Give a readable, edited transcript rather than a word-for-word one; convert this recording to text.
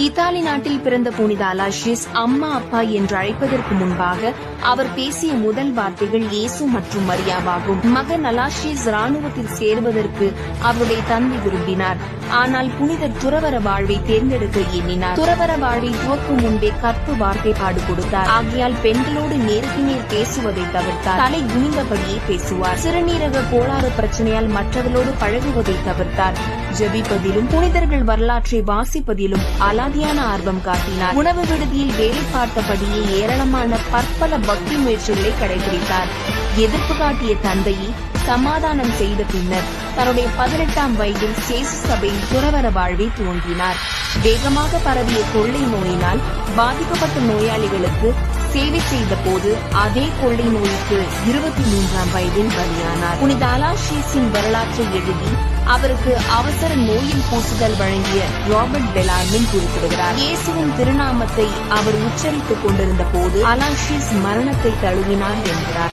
Italy நாட்டில் பிறந்த புனித அலாஷியஸ் அம்மா அப்பா என்று அழைப்பதற்கு முன்பாக அவர் பேசிய முதல் வார்த்தைகள் இயேசு மற்றும் மரியாவாகும். மகன் அலாஷியஸ் ராணுவத்தில் சேருவதற்கு அவருடைய தந்தை விரும்பினார். ஆனால் புனித துறவர வாழ்வை தேர்ந்தெடுக்க எண்ணினார். துறவர வாழ்வை துவக்கும் முன்பே கற்பு வார்த்தைப்பாடு கொடுத்தார். ஆகையால் பெண்களோடு நேருக்கு நேர் பேசுவதை தவிர்த்தார். தலை குனிந்தபடியே பேசுவார். சிறுநீரக கோளாறு பிரச்சனையால் மற்றவர்களோடு பழகுவதை தவிர்த்தார். ஜெபிப்பதிலும் புனிதர்கள் வரலாற்றை வாசிப்பதிலும் அலாதியான ஆர்வம் காட்டினார். உணவு விடுதியில் வேலை பார்த்தபடியே ஏராளமான பற்பல பக்தி முயற்சிகளை கடைபிடித்தார். எதிர்ப்பு காட்டிய தந்தையை சமாதானம் செய்த பின்னர் தன்னுடைய 18ஆம் வயதில் சேசு சபையில் துறவர வாழ்வை துவங்கினார். வேகமாக பரவிய கொள்ளை நோயினால் பாதிக்கப்பட்ட நோயாளிகளுக்கு சேவை செய்த போது அதே கொள்ளை நோய்க்கு 23ஆம் வயதில் பலியானார். புனித அலாஷியஸின் வரலாற்றை எழுதி அவருக்கு அவசர நோயில் பூசுதல் வழங்கிய ராபர்ட் பெலார்மின் குறிப்பிடுகிறார். இயேசுவின் திருநாமத்தை அவர் உச்சரித்துக் கொண்டிருந்த போது அலாஷியஸ் மரணத்தை தழுவினார் என்கிறார்.